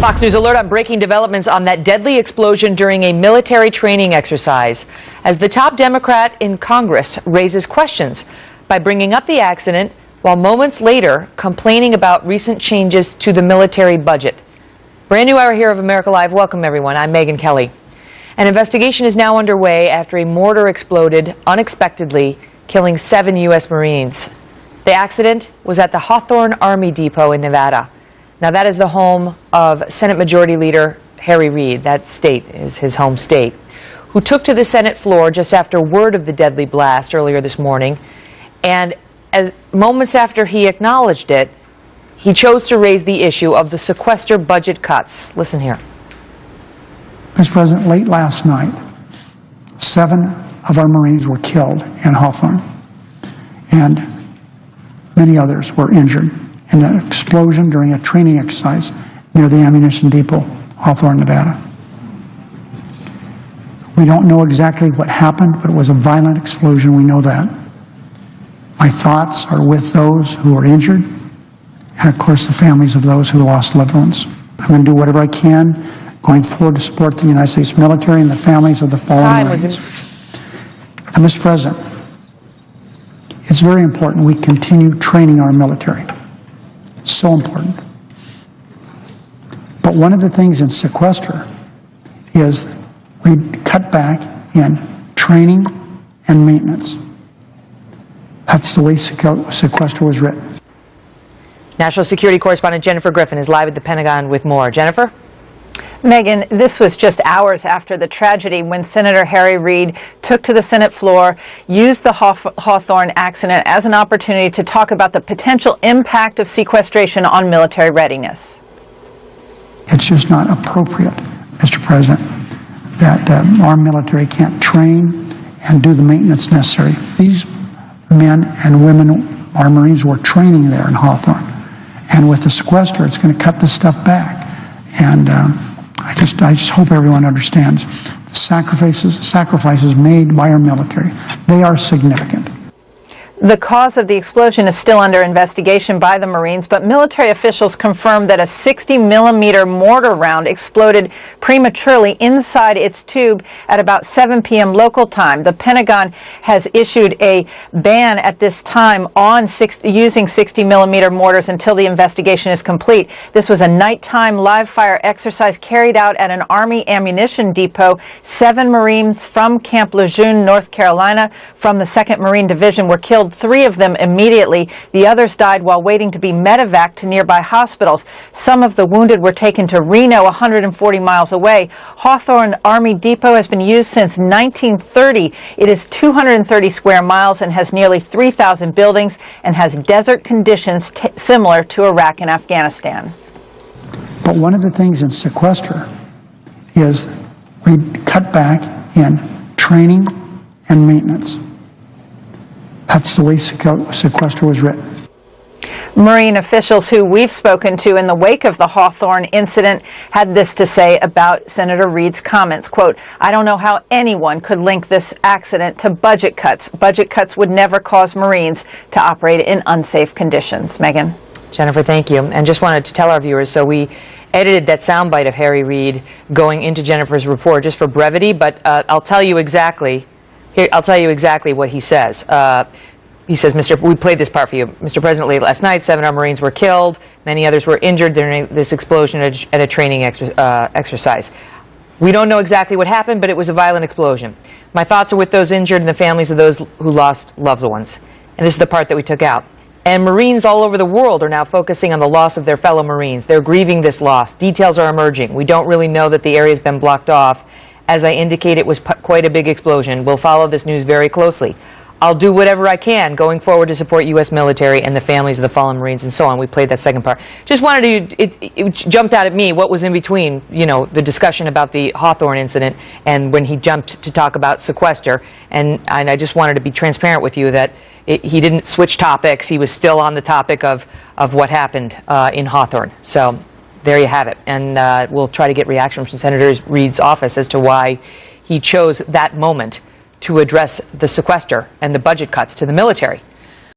Fox News alert on breaking developments on that deadly explosion during a military training exercise, as the top Democrat in Congress raises questions by bringing up the accident while moments later complaining about recent changes to the military budget. Brand new hour here of America Live. Welcome, everyone. I'm Megyn Kelly. An investigation is now underway after a mortar exploded unexpectedly, killing 7 U.S. Marines. The accident was at the Hawthorne Armey Depot in Nevada. Now, that is the home of Senate Majority Leader Harry Reid. That state is his home state, who took to the Senate floor just after word of the deadly blast earlier this morning. And as moments after he acknowledged it, he chose to raise the issue of the sequester budget cuts. Listen here. Mr. President, late last night, 7 of our Marines were killed in Hawthorne, and many others were injured in an explosion during a training exercise near the ammunition depot, Hawthorne, Nevada. We don't know exactly what happened, but it was a violent explosion, we know that. My thoughts are with those who are injured, and of course the families of those who lost loved ones. I'm going to do whatever I can going forward to support the United States military and the families of the fallen Marines. And Mr. President, it's very important we continue training our military. So important. But one of the things in sequester is we cut back in training and maintenance. That's the way sequester was written. National Security Correspondent Jennifer Griffin is live at the Pentagon with more. Jennifer? Megyn, this was just hours after the tragedy when Senator Harry Reid took to the Senate floor, used the Hawthorne accident as an opportunity to talk about the potential impact of sequestration on military readiness. It's just not appropriate, Mr. President, that our military can't train and do the maintenance necessary. These men and women, our Marines, were training there in Hawthorne. And with the sequester, it's going to cut this stuff back. And I just hope everyone understands the sacrifices made by our military. They are significant. The cause of the explosion is still under investigation by the Marines, but military officials confirmed that a 60-millimeter mortar round exploded prematurely inside its tube at about 7 p.m. local time. The Pentagon has issued a ban at this time on using 60-millimeter mortars until the investigation is complete. This was a nighttime live-fire exercise carried out at an Army ammunition depot. 7 Marines from Camp Lejeune, North Carolina, from the 2nd Marine Division were killed. 3 of them immediately. The others died while waiting to be medevaced to nearby hospitals. Some of the wounded were taken to Reno, 140 miles away. Hawthorne Army Depot has been used since 1930. It is 230 square miles and has nearly 3,000 buildings and has desert conditions similar to Iraq and Afghanistan. But one of the things in sequester is we cut back in training and maintenance. That's the way sequester was written. Marine officials who we've spoken to in the wake of the Hawthorne incident had this to say about Senator Reid's comments. Quote, "I don't know how anyone could link this accident to budget cuts. Budget cuts would never cause Marines to operate in unsafe conditions." Megyn? Jennifer, thank you. And just wanted to tell our viewers, so we edited that soundbite of Harry Reid going into Jennifer's report just for brevity, but I'll tell you exactly what he says. He says, we played this part for you. Mr. President, late last night, 7 of our Marines were killed. Many others were injured during this explosion at a training exercise. We don't know exactly what happened, but it was a violent explosion. My thoughts are with those injured and the families of those who lost loved ones. And this is the part that we took out. And Marines all over the world are now focusing on the loss of their fellow Marines. They're grieving this loss. Details are emerging. We don't really know that the area has been blocked off. As I indicate, it was quite a big explosion. We'll follow this news very closely. I'll do whatever I can going forward to support U.S. military and the families of the fallen Marines and so on. We played that second part. Just wanted to, it jumped out at me what was in between, the discussion about the Hawthorne incident and when he jumped to talk about sequester. And I just wanted to be transparent with you that he didn't switch topics. He was still on the topic of what happened in Hawthorne. So there you have it. And we'll try to get reaction from Senator Reid's office as to why he chose that moment to address the sequester and the budget cuts to the military.